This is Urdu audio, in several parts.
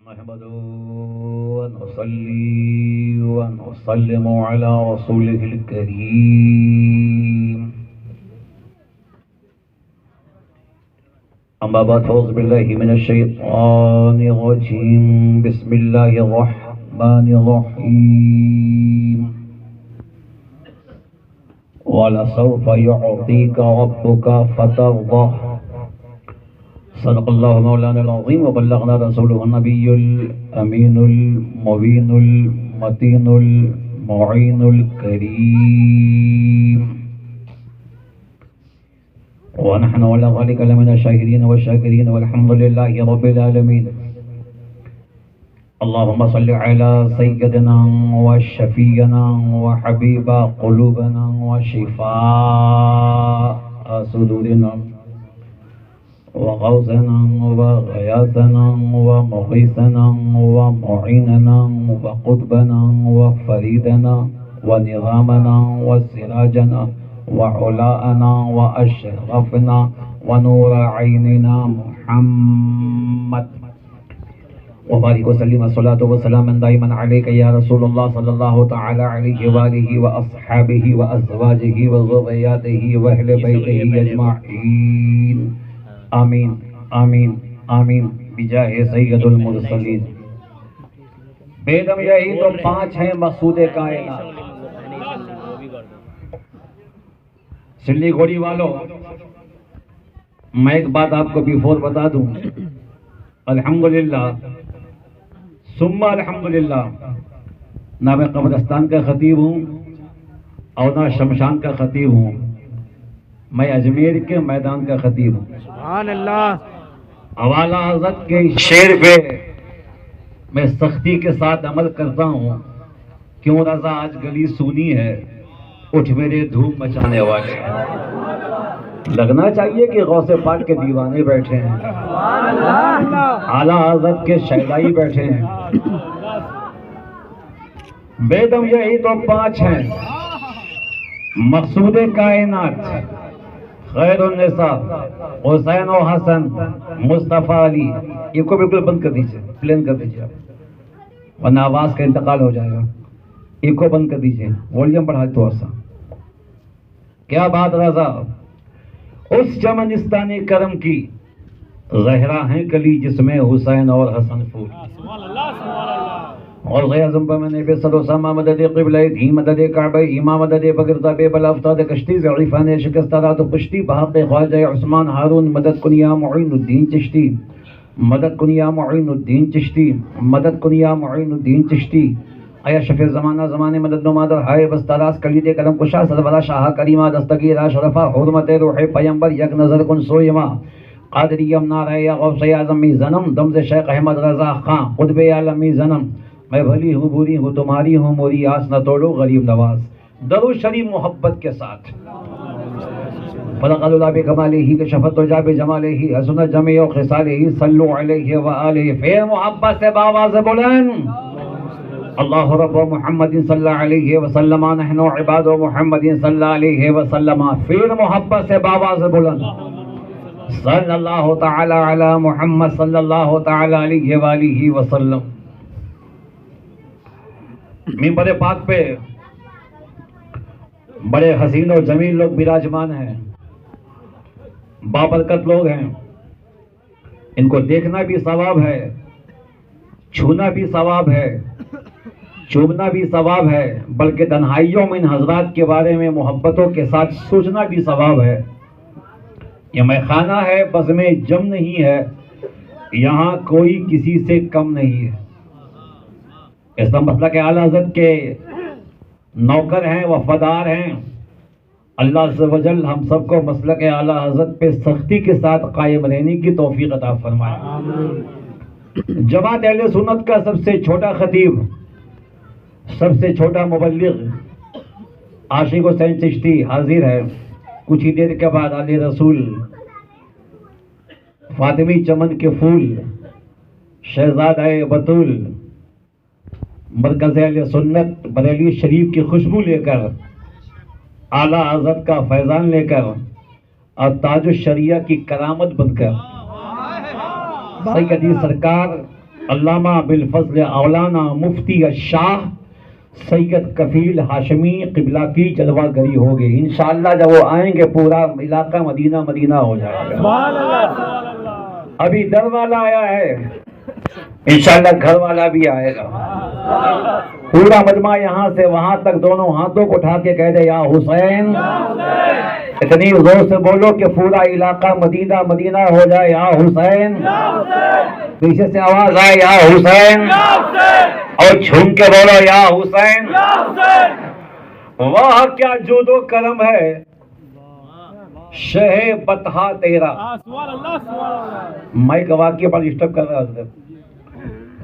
نحمده ونصلي ونسلم على رسوله الكريم. أما بعد فأعوذ بالله من الشيطان الرجيم. بسم الله الرحمن الرحيم. ولسوف يعطيك ربك فترضى. صدق الله مولانا العظيم وبلغنا رسوله النبي الأمين المبين المتين المعين الكريم. ونحن على ذلك لمن الشاهدين والشاكرين والحمد لله رب العالمين. اللهم صل على سيدنا وشفينا وحبيب قلوبنا وشفاء صدورنا وغوثنا وغياثنا ومغيثنا ومعيننا وقطبنا وفريدنا ونظامنا وسراجنا وعلاءنا وأشرفنا ونور عيننا محمد. وبارك وسلم الصلاة والسلام دائما عليك يا رسول الله صلى الله تعالى عليه وآله وأصحابه وأزواجه وذرياته وأهل بيته أجمعين. آمین آمین آمین بجاہ سید المرسلین. بیدم یہی تو 5 ہیں مقصود کائنات. سلی گھوڑی والوں، میں ایک بات آپ کو بیفور بتا دوں. الحمدللہ ثم الحمدللہ، نہ میں قبرستان کا خطیب ہوں اور نہ شمشان کا خطیب ہوں، میں اجمیر کے میدان کا خطیب ہوں. سبحان اللہ. حوالہ حضرت کے شعر پہ میں سختی کے ساتھ عمل کرتا ہوں. کیوں رضا آج گلی سونی ہے، اٹھ میرے دھوم مچانے والے. لگنا چاہیے کہ غوث پاک کے دیوانے بیٹھے ہیں، اعلیٰ حضرت کے شہدائی بیٹھے ہیں. بیدم یہی تو 5 ہیں مقصود کائنات. خیر النساء حسین و حسن مصطفیٰ علی. یہ کو بالکل بند کر دیجئے، پلین کر دیجئے آپ، ورنہ آواز کا انتقال ہو جائے گا. یہ کو بند کر دیجئے، ولیوم بڑھائے تو ایسا. کیا بات رضا، اس چمنستان کرم کی زہرا ہیں کلی جس میں حسین اور حسن پھول. اور غیر زمبہ میں نے بے صد و سامہ مدد قبلہ دھی مدد کعبہ امام مدد بگرتا بے بلا افتاد کشتی ضعیفان شکستہ رات و پشتی بحق خواجہ عثمان ہارون مدد کن یا معین الدین چشتی. مدد کن یا معین الدین چشتی. مدد کن یا معین الدین چشتی. آیا شفیع زمانہ زمانے مدد نمادر ہائے بستاراس کلید قلم کشا سرورہ شاہ کریمہ دستگیر شرفہ حرمت روح پیمبر یک نظر کن سویمہ. قادریم نعرہ یا غوث اعظمی زنم دمز شیخ احمد رضا خان قطب عالمی زنم. میں بھلی ہوں بری ہوں تمہاری ہوں موری آس نہ توڑو غریب نواز. درود شریف محبت کے ساتھ. فلق اللہ بکمالہ کشفت تجا بجمالہ حسنت جميع خصالہ صلو علیہ وآلہ. پھر محبت سے باواز بلند اللہ رب محمد صلی اللہ علیہ وسلم نحن عباد محمد صلی اللہ علیہ وسلم. پھر محبت سے باواز بلند صلی اللہ تعالی علی محمد صلی اللہ تعالی علیہ وآلہ وسلم. منبر پاک پہ بڑے حسین و جمیل لوگ براجمان ہیں، بابرکت لوگ ہیں. ان کو دیکھنا بھی ثواب ہے، چھونا بھی ثواب ہے، چومنا بھی ثواب ہے، بلکہ تنہائیوں میں ان حضرات کے بارے میں محبتوں کے ساتھ سوچنا بھی ثواب ہے. یہ میخانہ ہے، بزم جم نہیں ہے، یہاں کوئی کسی سے کم نہیں ہے. اس کا مطلب کہ اعلیٰ حضرت کے نوکر ہیں، وفادار ہیں. اللہ عز و جل ہم سب کو مسلک اعلیٰ حضرت پہ سختی کے ساتھ قائم رہنے کی توفیق عطا فرمائے. جماعت اہل سنت کا سب سے چھوٹا خطیب، سب سے چھوٹا مبلغ عاشق حسین چشتی حاضر ہے. کچھ ہی دیر کے بعد علی رسول فاطمی چمن کے پھول شہزادہ بطول مرکز اہل سنت بریلی شریف کی خوشبو لے کر اعلیٰ حضرت کا فیضان لے کر اور تاج الشریعہ کی کرامت بن کر سیدی سرکار علامہ بالفضل اولانا مفتی الشاہ سید کفیل ہاشمی قبلہ کی جلوہ گری ہوگی. انشاءاللہ جب وہ آئیں گے پورا علاقہ مدینہ مدینہ ہو جائے گا. ابھی در والا آیا ہے, انشاءاللہ گھر والا بھی آئے گا. پورا مجمع یہاں سے وہاں تک دونوں ہاتھوں کو اٹھا کے کہہ دے یا حسین. اتنی زور سے بولو کہ پورا علاقہ مدینہ مدینہ ہو جائے, یا حسین. پیچھے سے آواز آئے یا حسین, اور جھوم کے بولو یا حسین. واہ کیا جود و کرم ہے شہ بطحا تیرا. مائک واقعی پر ڈسٹرب کر رہا ہے.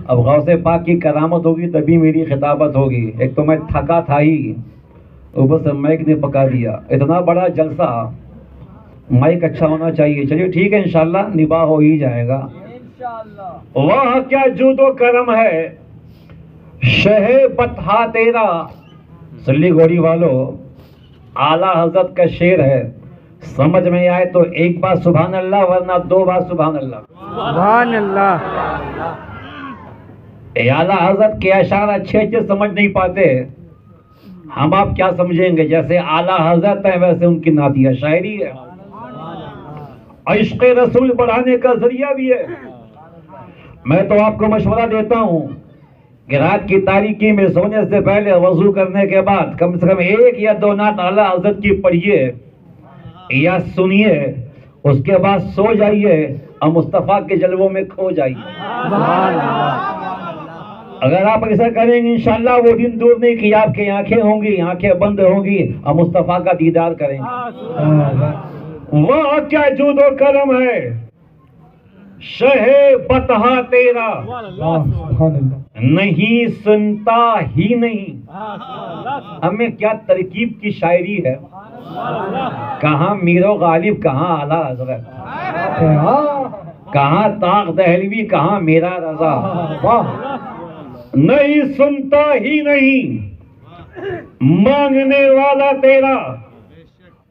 اب غوث پاک کی کرامت ہوگی تبھی میری خطابت ہوگی. ایک تو میں تھکا تھا ہی, اوپر سے مائک نے پکا دیا. اتنا بڑا جلسہ, مائک اچھا ہونا چاہیے. چلیے ٹھیک ہے, انشاءاللہ نباہ ہو ہی جائے گا. واہ کیا جود و کرم ہے شہ بطحا تیرا. سلی گوڑی والو, اعلیٰ حضرت کا شعر ہے, سمجھ میں آئے تو ایک بار سبحان اللہ, ورنہ دو بار سبحان اللہ. سبحان اللہ. اعلیٰ حضرت کے اشعار اچھے اچھے سمجھ نہیں پاتے, ہم آپ کیا سمجھیں گے. جیسے اعلیٰ حضرت ہے ویسے ان کی نعتیہ شاعری ہے, عشق رسول بڑھانے کا ذریعہ بھی ہے. میں تو آپ کو مشورہ دیتا ہوں کہ رات کی تاریکی میں سونے سے پہلے وضو کرنے کے بعد کم سے کم ایک یا دو نعت اعلیٰ حضرت کی پڑھیے یا سنیے, اس کے بعد سو جائیے اور مصطفیٰ کے جلووں میں کھو جائیے. اگر آپ ایسا کریں گے انشاءاللہ وہ دن دور نہیں کہ آپ کی آنکھیں ہوں گی, آنکھیں بند ہوں گی اور مصطفیٰ کا دیدار کریں گے. وہ کیا جود و کرم ہے شہ بطحا تیرا, نہیں سنتا ہی نہیں. ہمیں کیا ترکیب کی شاعری ہے. کہاں میر و غالب, کہاں اعلیٰ حضرت, کہاں طاق دہلوی, کہاں میرا رضا. نہیں سنتا ہی نہیں مانگنے والا تیرا,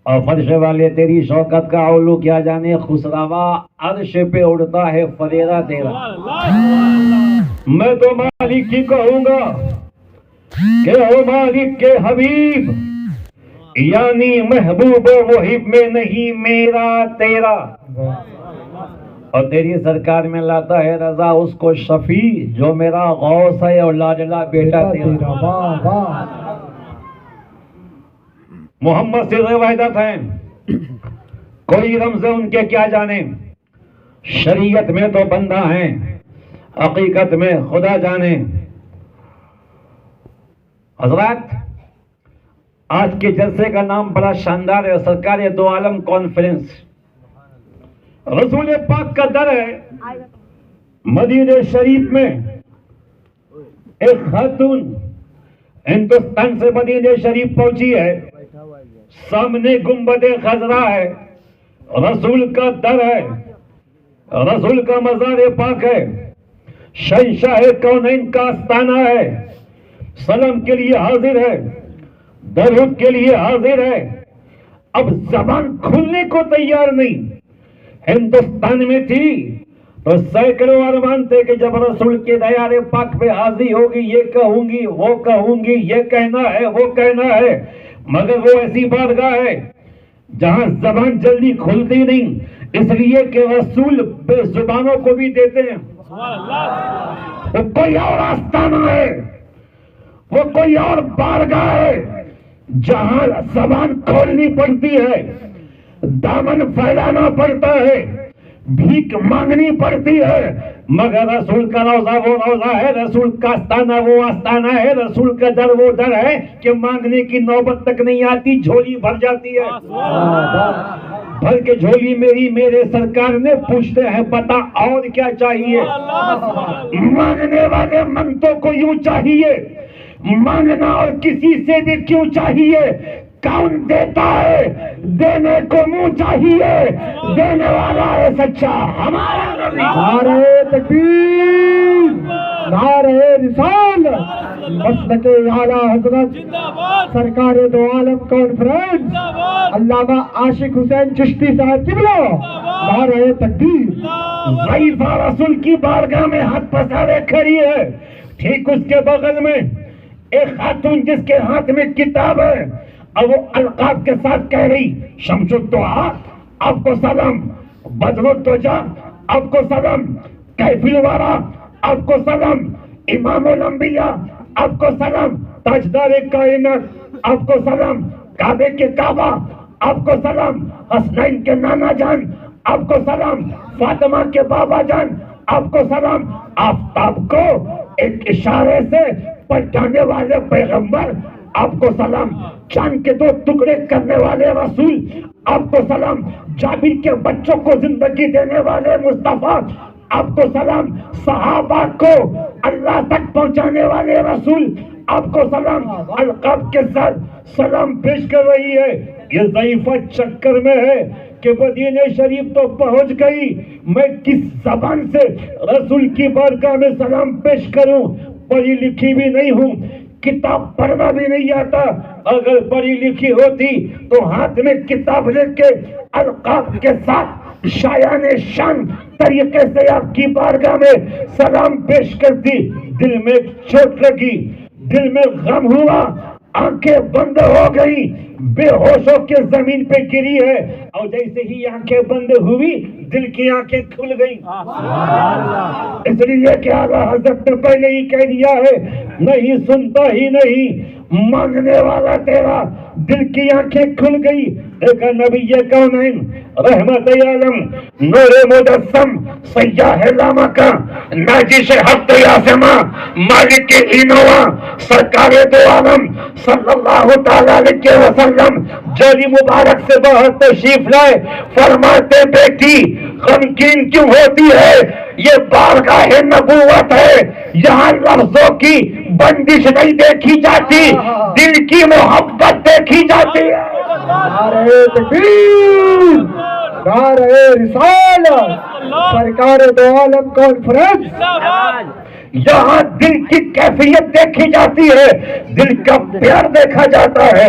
اور فرش والے تیری شوکت کا علو کیا جانے. خسروا عرش پہ اڑتا ہے فریرہ تیرا. میں تو مالک ہی کہوں گا کہ ہو مالک کے حبیب, یعنی محبوب و محب میں نہیں میرا تیرا. اور تیری سرکار میں لاتا ہے رضا اس کو شفیع جو میرا غوث ہے اور لاڈلا بیٹا تیرا. محمد سے وحدت ہیں, کوئی رمز ان کے کیا جانے. شریعت میں تو بندہ ہیں, حقیقت میں خدا جانے. حضرات آج کے جلسے کا نام بڑا شاندار ہے, سرکار دو عالم کانفرنس. رسول پاک کا در ہے. مدینہ شریف میں ایک خاتون ہندوستان سے مدینہ شریف پہنچی ہے. سامنے گنبد خضرا ہے, رسول کا در ہے, رسول کا مزار پاک ہے, شہنشاہ کونین کا آستانہ ہے. سلام کے لیے حاضر ہے, درود کے لیے حاضر ہے. اب زبان کھلنے کو تیار نہیں. ہندوستان میں تھی تو سینکڑوں ارمان تھے کہ جب رسول کے دیار پاک پہ حاضری ہوگی یہ کہوں گی وہ کہوں گی, یہ کہنا ہے وہ کہنا ہے. مگر وہ ایسی بارگاہ ہے جہاں زبان جلدی کھلتی نہیں, اس لیے کہ رسول بے زبانوں کو بھی دیتے ہیں. وہ کوئی اور آستانہ ہے, وہ کوئی اور بارگاہ ہے جہاں زبان کھولنی پڑتی ہے, دامن پھیلانا پڑتا ہے, بھیک مانگنی پڑتی ہے. مگر رسول کا روزہ وہ روزہ ہے, رسول کا آستانہ وہ آستانہ ہے, رسول کا در وہ در ہے کہ مانگنے کی نوبت تک نہیں آتی, جھولی بھر جاتی ہے. بھر کے جھولی میری میرے سرکار نے پوچھتے ہیں بتا اور کیا چاہیے. مانگنے والے منگتوں کو یوں چاہیے, مانگنا اور کسی سے بھی کیوں چاہیے. کون دیتا ہے, دینے کو منہ چاہیے, دینے والا ہے سچا ہمارا نبی. نعرہ تکبیر, نعرہ رسالت, مسلک اعلیٰ حضرت سرکار دو عالم کانفرنس علامہ عاشق حسین چشتی صاحب قبلہ. نعرہ تکبیر. ضعیفہ رسول کی بارگاہ میں ہاتھ پسارے کھڑی ہے. ٹھیک اس کے بغل میں ایک خاتون جس کے ہاتھ میں کتاب ہے اور وہ القاب کے ساتھ کہہ رہی شمس الدعا آپ کو سلام، بدر الدجا آپ کو سلام، کیف الورا آپ کو سلام، امام الانبیاء آپ کو سلام، تاجدار کائنات آپ کو سلام، کعبے کے کعبہ آپ کو سلام، حسنین کے نانا جان آپ کو سلام، فاطمہ کے بابا جان آپ کو سلام. آفتاب کو ایک اشارے سے پلٹانے والے پیغمبر آپ کو سلام، چاند کے 2 ٹکڑے کرنے والے رسول آپ کو سلام، جابر کے بچوں کو زندگی دینے والے مصطفیٰ آپ کو سلام، صحابہ کو اللہ تک پہنچانے والے رسول آپ کو سلام. القاب کے ساتھ سلام پیش کر رہی ہے. یہ ضعیفہ چکر میں ہے کہ مدینہ شریف تو پہنچ گئی، میں کس زبان سے رسول کی بارگاہ میں سلام پیش کروں؟ پڑھی لکھی بھی نہیں ہوں، کتاب پڑھنا بھی نہیں آتا. اگر پڑھی لکھی ہوتی تو ہاتھ میں کتاب لے کے القاب کے ساتھ شایان شان طریقے سے آپ کی بارگاہ میں سلام پیش کرتی. دل میں چوٹ لگی، دل میں غم ہوا، آنکھیں بند ہو گئی، بے ہوش ہو کے زمین پہ گری ہے، اور جیسے ہی آنکھیں بند ہوئی دل کی آنکھیں کھل گئی. اس لیے کہ اعلیٰ حضرت نے پہلے ہی کہہ دیا ہے نہیں سنتا ہی نہیں مانگنے والا تیرا. دل کی آنکھیں کھل گئی. ایک نبی کونین رحمت عالم نور مجسم سیاح لامکہ ناجش ہفت آسماں مالک اینوا سرکار دو عالم صلی اللہ تعالی علیہ وسلم جولی مبارک سے باہر تشریف لائے. فرماتے بیٹی غمگین کیوں ہوتی ہے؟ یہ بارگاہ نبوت ہے، یہاں لفظوں کی بندش نہیں دیکھی جاتی، دل کی محبت دیکھی جاتی ہے. نعرہ تکبیر، نعرہ رسالت، سرکار دو عالم کانفرنس. یہاں دل کی کیفیت دیکھی جاتی ہے، دل کا پیار دیکھا جاتا ہے،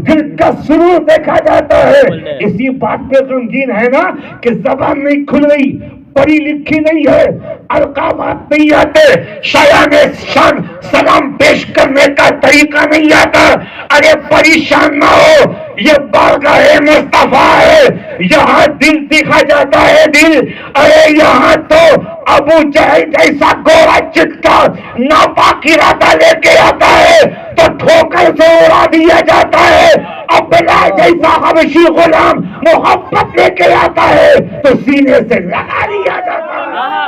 دل کا سرور دیکھا جاتا ہے. اسی بات پہ غمگین ہے نا کہ زبان نہیں کھل رہی، پڑھی لکھی نہیں ہے، القابات نہیں آتے، شایان شان سلام پیش کرنے کا طریقہ نہیں آتا. ارے پریشان نہ ہو، یہ بارگاہ مصطفیٰ ہے، یہاں دل دکھا جاتا ہے. دل ارے یہاں تو ابو جہل جیسا گورا چٹکا ناپاک ارادہ لے کے آتا ہے تو ٹھوکر سے اڑا دیا جاتا ہے. عبداللہ جیسا حبشی غلام محبت لے کے آتا ہے تو سینے سے لگا دیا جاتا ہے.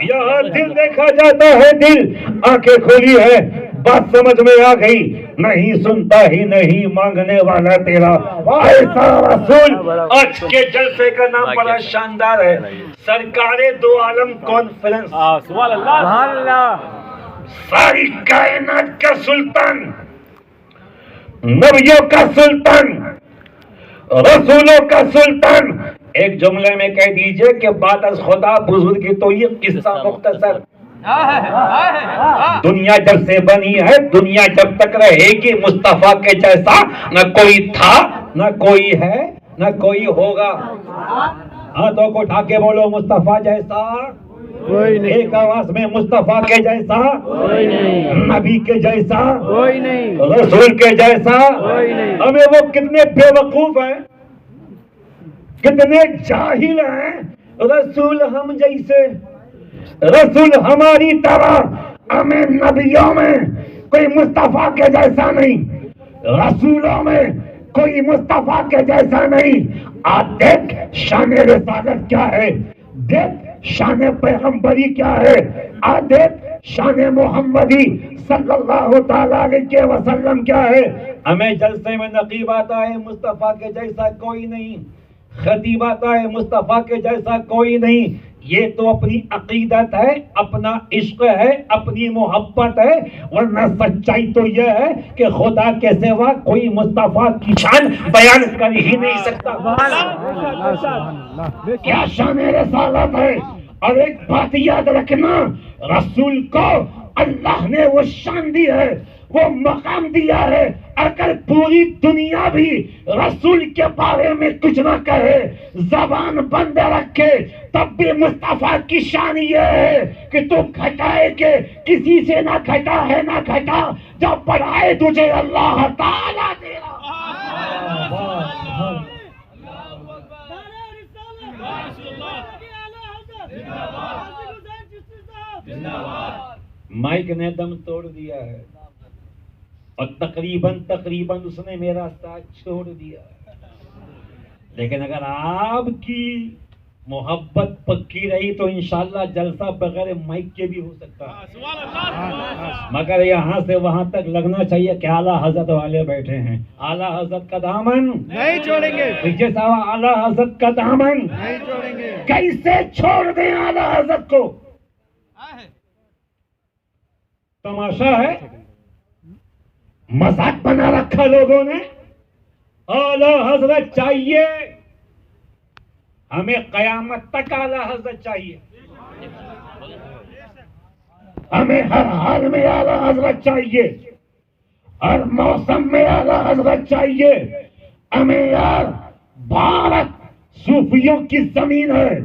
یہاں دل دیکھا جاتا ہے، دل آنکھیں کھولی ہے، بات سمجھ میں آ گئی. نہیں سنتا ہی نہیں مانگنے والا تیرا ایسا رسول. آج کے جلسے کا نام بڑا شاندار ہے، سرکار دو عالم کانفرنس. سبحان اللہ. ساری کائنات کا سلطان، نبیوں کا سلطان، رسولوں کا سلطان. ایک جملے میں کہہ دیجئے کہ بعد از خدا بزرگی تو یہ قصہ مختصر. دنیا جب سے بنی ہے، دنیا جب تک رہے گی، مصطفیٰ کے جیسا نہ کوئی تھا، نہ کوئی ہے، نہ کوئی ہوگا. ہاتھوں کو اٹھا کے بولو مصطفیٰ جیسا کوئی نہیں، ایک آواز میں مصطفیٰ کے جیسا کوئی نہیں، نبی کے جیسا کوئی نہیں، رسول کے جیسا. کوئی نہیں. ہمیں وہ کتنے بے وقوف ہیں، کتنے جاہل ہیں. رسول ہم جیسے، رسول ہماری طرح، ہمیں نبیوں میں کوئی مصطفیٰ کے جیسا نہیں، رسولوں میں کوئی مصطفیٰ کے جیسا نہیں. آج دیکھ شان رسالت کیا ہے، دیکھ شان پیغمبری کیا ہے، آج دیکھ شان محمدی صلی اللہ تعالی علیہ وسلم کیا ہے. ہمیں جلسے میں نقیب آتا ہے مصطفیٰ کے جیسا کوئی نہیں، خطیب آتا ہے مصطفیٰ کے جیسا کوئی نہیں. یہ تو اپنی عقیدت ہے، اپنا عشق ہے، اپنی محبت ہے، ورنہ سچائی تو یہ ہے کہ خدا کے سوا کوئی مصطفیٰ کی شان بیان کر ہی نہیں سکتا. کیا شان رسالت ہے. اور ایک بات یاد رکھنا، رسول کو اللہ نے وہ شان دی ہے، وہ مقام دیا ہے. اگر پوری دنیا بھی رسول کے بارے میں کچھ نہ کہے, زبان بند رکھے, تب بھی مصطفیٰ کی شان یہ ہے کہ تو گھٹائے کہ کسی سے نہ گھٹا ہے نہ گھٹا, جب بڑھائے تجھے اللہ تعالیٰ دے رہا. مائک نے دم توڑ دیا ہے اور تقریباً اس نے میرا ساتھ چھوڑ دیا ہے. لیکن اگر آپ کی محبت پکی رہی تو انشاءاللہ جلسہ بغیر مائک کے بھی ہو سکتا ہے, مگر یہاں سے وہاں تک لگنا چاہیے کہ اعلیٰ حضرت والے بیٹھے ہیں. اعلیٰ حضرت کا دامن نہیں چھوڑیں گے, پیچھے سے اعلیٰ حضرت کا دامن نہیں چھوڑیں گے. کیسے چھوڑ دیں اعلیٰ حضرت کو؟ تماشا ہے, مذاق بنا رکھا لوگوں نے. اعلیٰ حضرت چاہیے ہمیں, قیامت تک اعلیٰ حضرت چاہیے. ہمیں ہر حال میں اعلیٰ حضرت چاہیے, ہر موسم میں اعلیٰ حضرت چاہیے. ہمیں یار, بھارت صوفیوں کی زمین ہے,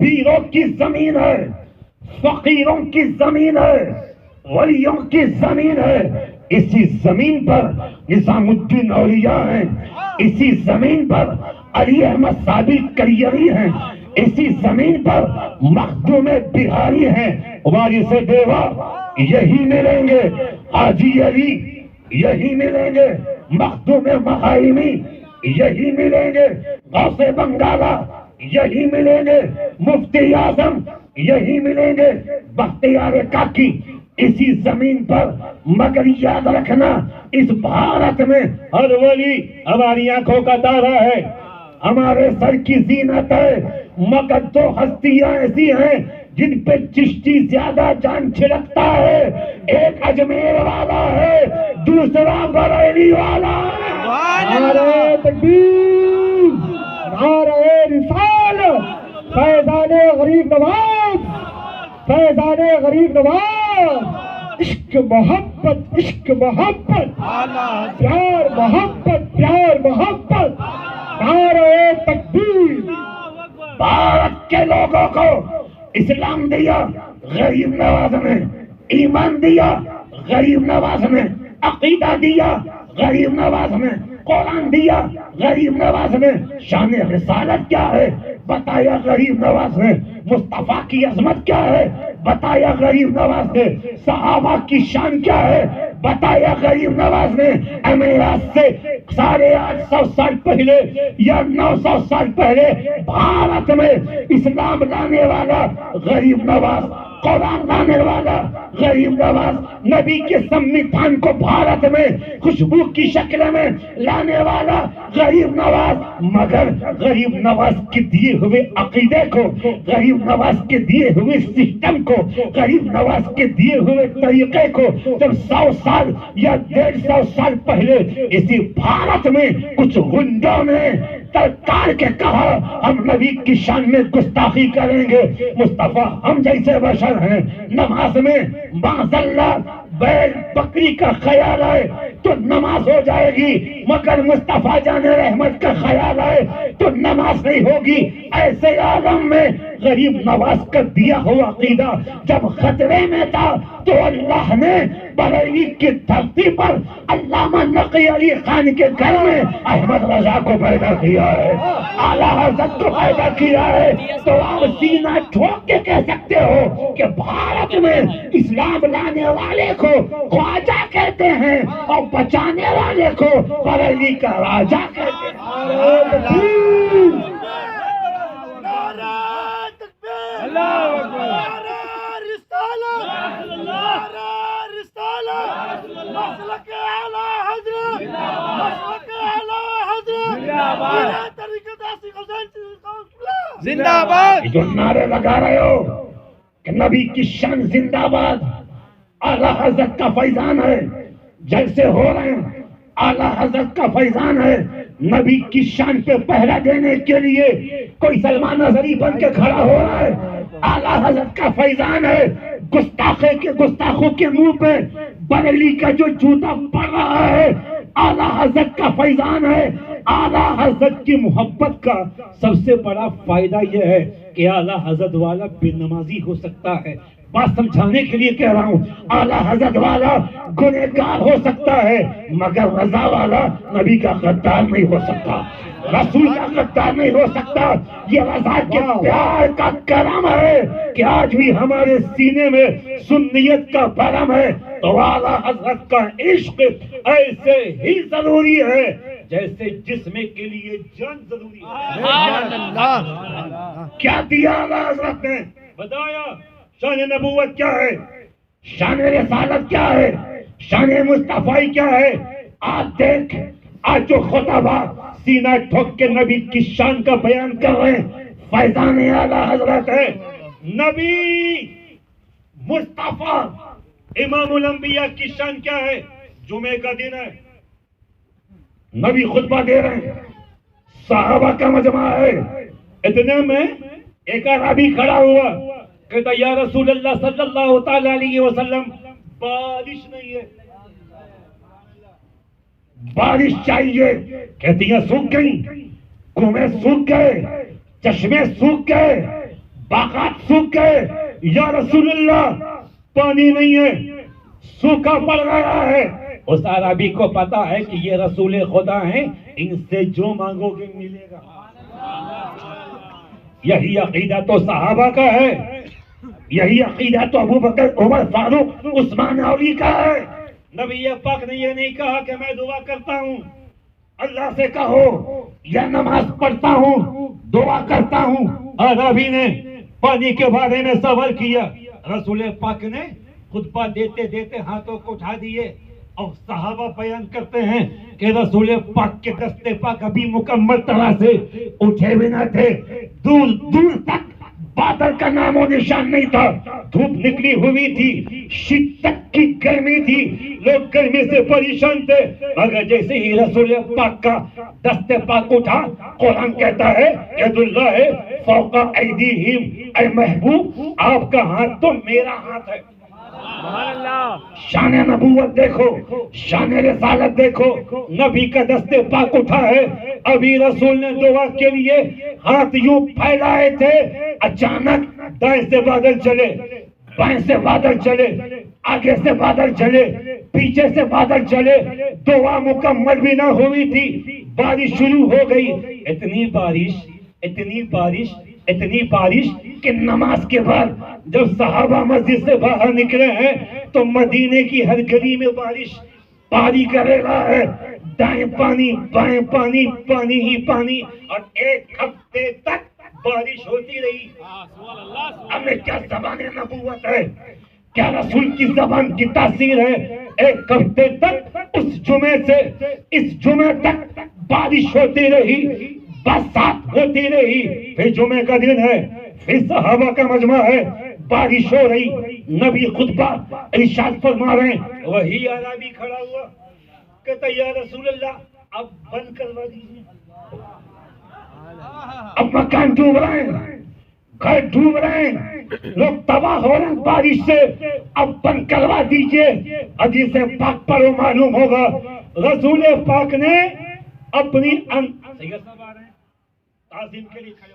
پیروں کی زمین ہے, فقیروں کی زمین ہے, ولیوں کی زمین ہے. اسی زمین پر نظام الدین اولیاء ہیں, اسی زمین پر علی احمد صادق کریری ہیں, اسی زمین پر مخدوم بہاری ہیں, وارث دیوا یہی ملیں گے, حاجی علی یہی ملیں گے, مخدوم مہائمی یہی ملیں گے, غوث بنگالہ یہی ملیں گے, مفتی اعظم یہی ملیں گے, بختیار کاکی اسی زمین پر. مگر یاد رکھنا, اس بھارت میں ہر ولی ہماری آنکھوں کا تارا ہے, ہمارے سر کی زینت ہے. مگر دو ہستیاں ایسی ہیں جن پہ چشتی زیادہ جان چھڑکتا ہے. ایک اجمیر والا ہے, دوسرا بریلی والا ہے. نعرہ تکبیر, نعرہ رسالت, فیضان غریب نواز, فیضان غریب نواز. عشق محبت, عشق محبت, پیار محبت, پیار محبت. نعرہ تکبیر. بھارت کے لوگوں کو اسلام دیا غریب نواز نے, ایمان دیا غریب نواز نے, عقیدہ دیا غریب نواز نے, قرآن دیا غریب نواز نے. شان رسالت کیا ہے بتایا غریب نواز نے, مصطفیٰ کی عظمت کیا ہے بتایا غریب نواز نے, صحابہ کی شان کیا ہے بتایا غریب نواز نے. ہمیں آج سے 850 سال پہلے یا 900 سال پہلے بھارت میں اسلام لانے والا غریب نواز, قرآن لانے والا غریب نواز, نبی کے سنویدھان کو بھارت میں خوشبو کی شکل میں لانے والا غریب نواز. مگر غریب نواز کے دیے ہوئے عقیدے کو, غریب نواز کے دیے ہوئے سسٹم کو, غریب نواز کے دیے ہوئے طریقے کو جب 100 سال یا 150 سال پہلے اسی بھارت میں کچھ گنڈوں نے ترکار کے کہا ہم نبی کی شان میں گستاخی کریں گے, مصطفیٰ ہم جیسے بشر ہیں, نماز میں معذاللہ بیل بکری کا خیال آئے تو نماز ہو جائے گی, مگر مصطفیٰ جان رحمت کا خیال آئے تو نماز نہیں ہوگی. ایسے عالم میں غریب نواز کا دیا ہوا عقیدہ جب خطرے میں تھا تو اللہ نے بریلی کی دھرتی پر علامہ نقی علی خان کے گھر میں احمد رضا کو پیدا کیا ہے, اعلیٰ حضرت کو پیدا کیا ہے. تو آپ سینہ ٹھوک کے کہہ سکتے ہو کہ بھارت میں اسلام لانے والے کو خواجہ کہتے ہیں اور بچانے والے کو بریلی کا راجہ کہتے ہیں. زندہ باد. جو نعرے لگا رہے ہو کہ نبی کی شان زندہ باد, اعلیٰ حضرت کا فیضان ہے, جلسے ہو رہے ہیں اعلیٰ حضرت کا فیضان ہے. نبی کی شان پہ پہرا دینے کے لیے کوئی سلمان اظہری بن کے کھڑا ہو رہا ہے, اعلیٰ حضرت کا فیضان ہے. گستاخوں کے منہ پہ بریلی کا جو جوتا پڑ رہا ہے اعلیٰ حضرت کا فیضان ہے. اعلیٰ حضرت کی محبت کا سب سے بڑا فائدہ یہ ہے کہ اعلیٰ حضرت والا بے نمازی ہو سکتا ہے. بات سمجھانے کے لیے کہہ رہا ہوں, اعلیٰ حضرت والا گنہگار ہو سکتا ہے مگر رضا والا نبی کا غدار نہیں ہو سکتا, رسول کا غدار نہیں ہو سکتا. یہ رضا کے پیار کا کرم ہے کہ آج بھی ہمارے سینے میں سنیت کا بھرم ہے. تو اعلیٰ حضرت کا عشق ایسے ہی ضروری ہے جیسے جسم کے لیے جان ضروری ہے. کیا دیا اعلیٰ حضرت نے؟ بتایا شان نبوت کیا ہے, شان رسالت کیا ہے, شان مصطفی کیا ہے. آپ دیکھ, آج جو خطبہ سینہ ٹھوک کے نبی کی شان کا بیان کر رہے ہیں فیضان اعلیٰ حضرت ہے. نبی مصطفیٰ امام الانبیاء کی شان کیا ہے؟ جمعے کا دن ہے, نبی خطبہ دے رہے ہیں, صحابہ کا مجمع ہے. اتنے میں ایک عربی کھڑا ہوا, کہتا یا رسول اللہ صلی اللہ تعالی علیہ وسلم بارش نہیں ہے, بارش چاہیے. کہتی ہیں سوکھ گئی, کنویں سوکھ گئے, چشمے سوکھ گئے, باغات سوکھ گئے. یا رسول اللہ پانی نہیں ہے, سوکھا پڑ رہا ہے. اس عربی کو پتا ہے کہ یہ رسول خدا ہیں, ان سے جو مانگو گے ملے گا. یہی عقیدہ تو صحابہ کا ہے, یہی عقیدہ تو ابو بکر, عمر, فاروق, عثمان علی کا ہے. نبی پاک نے یہ نہیں کہا کہ میں دعا کرتا ہوں, اللہ سے کہو, یا نماز پڑھتا ہوں, دعا کرتا ہوں. عربی نے پانی کے بارے میں سوال کیا, رسول پاک نے خطبہ دیتے دیتے ہاتھوں کو اٹھا دیے اور صحابہ بیان کرتے ہیں کہ رسول پاک کے دستے پاک ابھی مکمل طرح سے اٹھے بھی نہ تھے. دور دور تک بادل کا نام و نشان نہیں تھا, دھوپ نکلی ہوئی تھی, شدت کی گرمی تھی, لوگ گرمی سے پریشان تھے. مگر جیسے ہی رسول پاک کا دستے پاک اٹھا, قرآن کہتا ہے ید اللہ فوق ایدیہم, اے محبوب آپ کا ہاتھ تو میرا ہاتھ ہے. شان نبوت دیکھو, شان رسالت دیکھو. نبی کا دستے پاک اٹھا ہے, ابھی رسول نے دعا کے لیے ہاتھ یوں پھیلائے تھے, اچانک دائیں سے بادل چلے, بائیں سے بادل چلے, آگے سے بادل چلے, پیچھے سے بادل چلے. دعا مکمل بھی نہ ہوئی تھی, بارش شروع ہو گئی. اتنی بارش, اتنی بارش, اتنی بارش کہ نماز کے بعد جب صحابہ مسجد سے باہر نکلے ہیں تو مدینے کی ہر گلی میں بارش پاری کرے رہا ہے. دائیں پانی, بائیں پانی, پانی ہی پانی, اور ایک ہفتے تک بارش ہوتی رہی. ہمیں کیا زبان نبوت ہے, کیا رسول کی زبان کی تاثیر ہے. ایک ہفتے تک اس جمعے سے اس جمعے تک بارش ہوتی رہی, برسات ہوتی رہی. پھر جمعے کا دن ہے, پھر صحابہ کا مجمع ہے, بارش ہو رہی, نبی خطبہ ارشاد فرما رہے ہیں. وہی عربی کھڑا ہوا, کہتا یا رسول اللہ اب بند کروا دیجیے, اب مکان ڈوب رہے ہیں, گھر ڈوب رہے ہیں, لوگ تباہ ہو رہے ہیں بارش سے, اب بند کروا دیجیے. حدیث پاک پر معلوم ہوگا رسول پاک نے اپنی سید صاحب آ رہے ہیں تعظیم کے لیے کھڑے